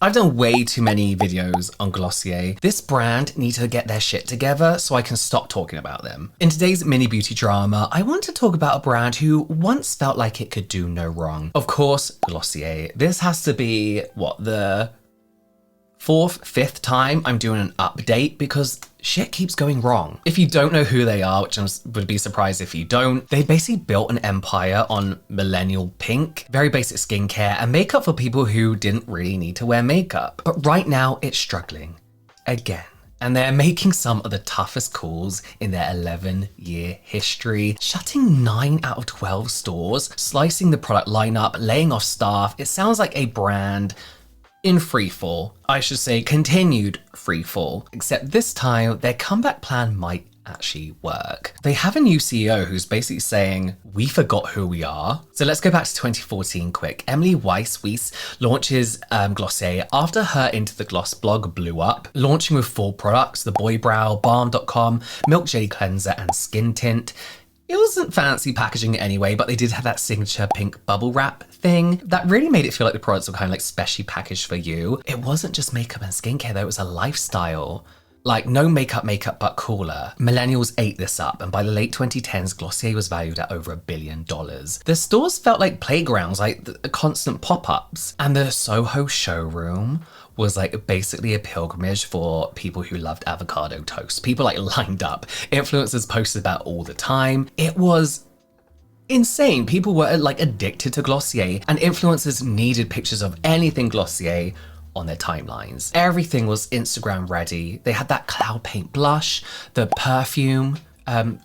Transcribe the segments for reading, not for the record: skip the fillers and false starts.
I've done way too many videos on Glossier. This brand need to get their shit together so I can stop talking about them. In today's mini beauty drama, I want to talk about a brand who once felt like it could do no wrong. Of course, Glossier. This has to be, what, the fifth time I'm doing an update because shit keeps going wrong. If you don't know who they are, which I would be surprised if you don't, they basically built an empire on Millennial pink, very basic skincare and makeup for people who didn't really need to wear makeup. But right now it's struggling again. And they're making some of the toughest calls in their 11-year history, shutting 9 out of 12 stores, slicing the product lineup, laying off staff. It sounds like a brand in freefall. I should say continued freefall, except this time their comeback plan might actually work. They have a new CEO who's basically saying, we forgot who we are. So let's go back to 2014 quick. Emily Weiss launches Glossier after her Into the Gloss blog blew up, launching with 4 products, the Boy Brow, Balm Dotcom, Milky Jelly Cleanser, and Skin Tint. It wasn't fancy packaging anyway, but they did have that signature pink bubble wrap thing that really made it feel like the products were kind of like specially packaged for you. It wasn't just makeup and skincare though, it was a lifestyle. Like no makeup, but cooler. Millennials ate this up, and by the late 2010s, Glossier was valued at over $1 billion. The stores felt like playgrounds, like the constant pop-ups. And the Soho showroom was like basically a pilgrimage for people who loved avocado toast. People like lined up. Influencers posted about it all the time. It was insane. People were like addicted to Glossier, and influencers needed pictures of anything Glossier on their timelines. Everything was Instagram ready. They had that cloud paint blush, the perfume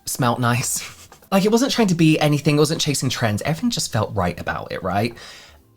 smelled nice. Like it wasn't trying to be anything, it wasn't chasing trends. Everything just felt right about it, right?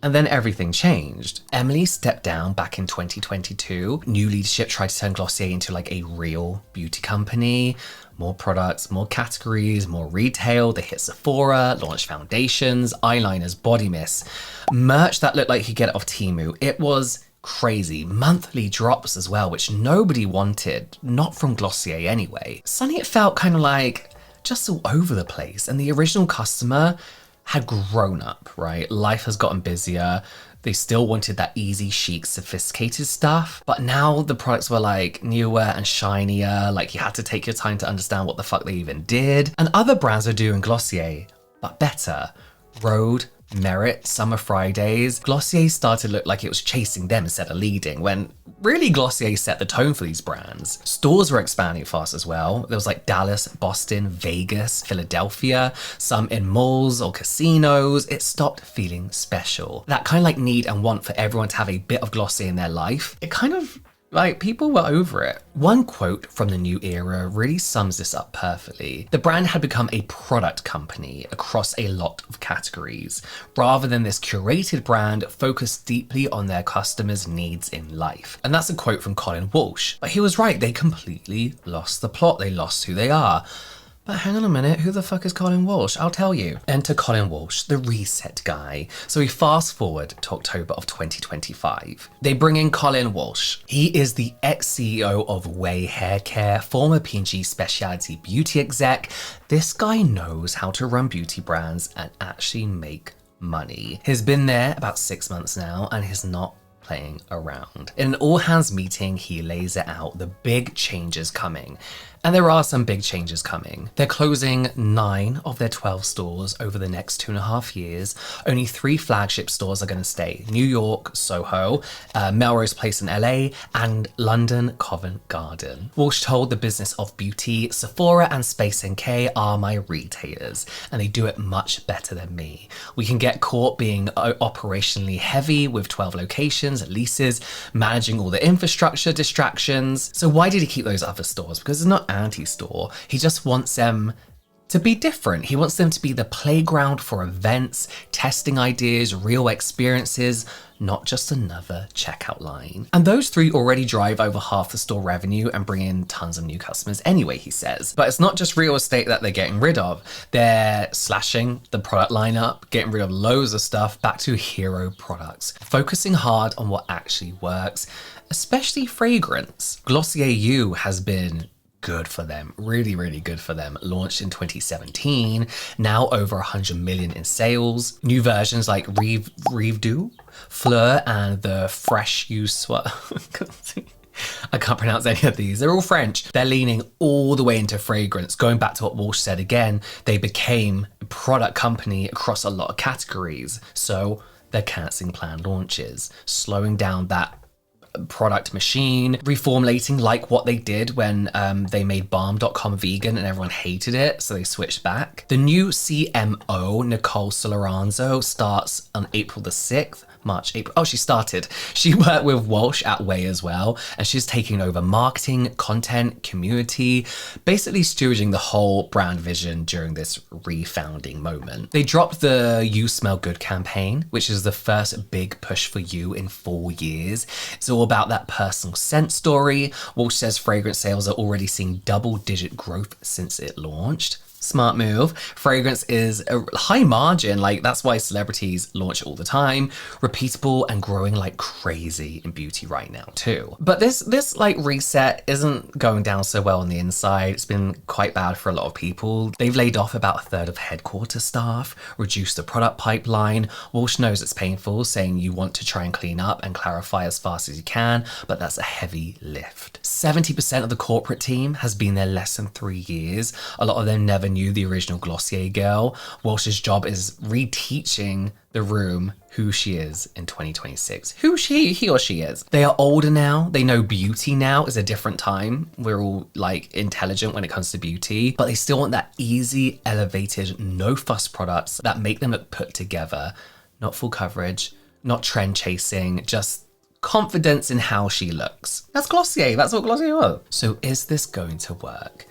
And then everything changed. Emily stepped down back in 2022. New leadership tried to turn Glossier into like a real beauty company. More products, more categories, more retail. They hit Sephora, launched foundations, eyeliners, body mist, merch that looked like you could get it off Temu. It was crazy. Monthly drops as well, which nobody wanted, not from Glossier anyway. Suddenly it felt kind of like just all over the place, and the original customer had grown up, right? Life has gotten busier. They still wanted that easy, chic, sophisticated stuff, but now the products were like newer and shinier, like you had to take your time to understand what the fuck they even did. And other brands are doing Glossier, but better. Rhode, Merit, Summer Fridays. Glossier started to look like it was chasing them instead of leading, when really Glossier set the tone for these brands. Stores were expanding fast as well. There was like Dallas, Boston, Vegas, Philadelphia, some in malls or casinos. It stopped feeling special. That kind of like need and want for everyone to have a bit of Glossier in their life. It kind of like people were over it. One quote from the new era really sums this up perfectly. The brand had become a product company across a lot of categories, rather than this curated brand focused deeply on their customers' needs in life. And that's a quote from Colin Walsh. But he was right, they completely lost the plot. They lost who they are. But hang on a minute, who the fuck is Colin Walsh? I'll tell you. Enter Colin Walsh, the reset guy. So we fast forward to October of 2025. They bring in Colin Walsh. He is the ex-CEO of Way Hair Care, former P&G specialty beauty exec. This guy knows how to run beauty brands and actually make money. He's been there about 6 months now, and he's not playing around. In an all-hands meeting, he lays it out, the big changes coming. And there are some big changes coming. They're closing 9 of their 12 stores over the next 2.5 years. Only 3 flagship stores are going to stay. New York, Soho, Melrose Place in LA, and London, Covent Garden. Walsh told the business of beauty, Sephora and Space NK are my retailers, and they do it much better than me. We can get caught being operationally heavy with 12 locations, leases, managing all the infrastructure distractions. So why did he keep those other stores? Because it's not anti-store. He just wants them to be different. He wants them to be the playground for events, testing ideas, real experiences, not just another checkout line. And those 3 already drive over half the store revenue and bring in tons of new customers anyway, he says. But it's not just real estate that they're getting rid of. They're slashing the product lineup, getting rid of loads of stuff, back to hero products, focusing hard on what actually works, especially fragrance. Glossier U has been good for them, really, really good for them. Launched in 2017, now over 100 million in sales. New versions like Reeve Do Fleur and the Fresh Use. I can't pronounce any of these. They're all French. They're leaning all the way into fragrance. Going back to what Walsh said again, they became a product company across a lot of categories. So they're cancelling planned launches, slowing down that product machine, reformulating like what they did when they made Balm Dotcom vegan and everyone hated it, so they switched back. The new CMO, Nicole Soloranzo, starts on April the 6th. April. Oh, she started. She worked with Walsh at Way as well, and she's taking over marketing, content, community, basically stewarding the whole brand vision during this refounding moment. They dropped the You Smell Good campaign, which is the first big push for You in 4 years. It's all about that personal scent story. Walsh says fragrance sales are already seeing double-digit growth since it launched. Smart move. Fragrance is a high margin, like that's why celebrities launch it all the time. Repeatable and growing like crazy in beauty right now too. But this like reset isn't going down so well on the inside. It's been quite bad for a lot of people. They've laid off about a third of headquarters staff, reduced the product pipeline. Walsh knows it's painful, saying you want to try and clean up and clarify as fast as you can, but that's a heavy lift. 70% of the corporate team has been there less than 3 years. A lot of them never knew the original Glossier girl. Walsh's job is reteaching the room who she is in 2026. Who he or she is. They are older now. They know beauty now is a different time. We're all like intelligent when it comes to beauty, but they still want that easy, elevated, no fuss products that make them look put together. Not full coverage, not trend chasing, just confidence in how she looks. That's Glossier. That's what Glossier was. So is this going to work?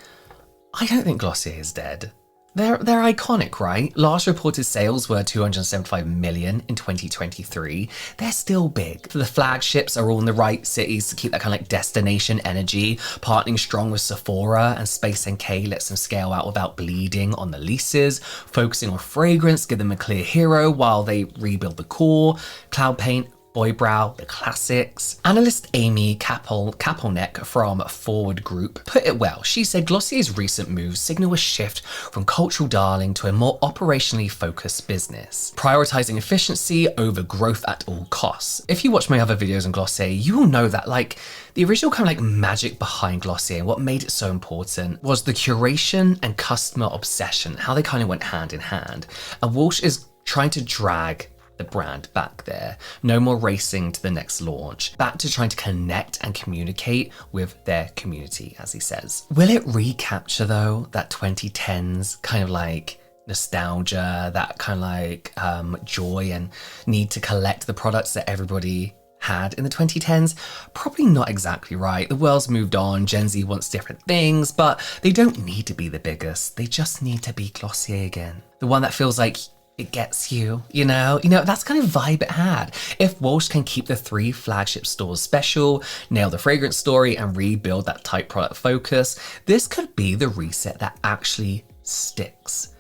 I don't think Glossier is dead. They're iconic, right? Last reported sales were 275 million in 2023. They're still big. The flagships are all in the right cities to keep that kind of like destination energy. Partnering strong with Sephora and Space NK lets them scale out without bleeding on the leases. Focusing on fragrance, give them a clear hero while they rebuild the core. Cloud Paint, Boy Brow, the classics. Analyst Amy Kapelneck from Forward Group put it well. She said Glossier's recent moves signal a shift from cultural darling to a more operationally focused business, prioritizing efficiency over growth at all costs. If you watch my other videos on Glossier, you will know that like the original kind of like magic behind Glossier and what made it so important was the curation and customer obsession, how they kind of went hand in hand. And Walsh is trying to drag the brand back there. No more racing to the next launch. Back to trying to connect and communicate with their community, as he says. Will it recapture though that 2010s kind of like nostalgia, that kind of like joy and need to collect the products that everybody had in the 2010s? Probably not exactly right. The world's moved on. Gen Z wants different things, but they don't need to be the biggest. They just need to be Glossier again. The one that feels like it gets you, you know, that's kind of vibe it had. If Walsh can keep the 3 flagship stores special, nail the fragrance story and rebuild that tight product focus, this could be the reset that actually sticks.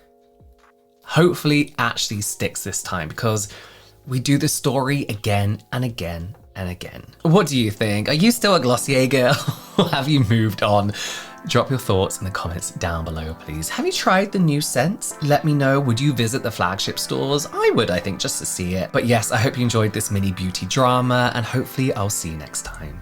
Hopefully actually sticks this time, because we do this story again and again and again. What do you think? Are you still a Glossier girl or have you moved on? Drop your thoughts in the comments down below, please. Have you tried the new scents? Let me know. Would you visit the flagship stores? I would, I think, just to see it. But yes, I hope you enjoyed this mini beauty drama, and hopefully I'll see you next time.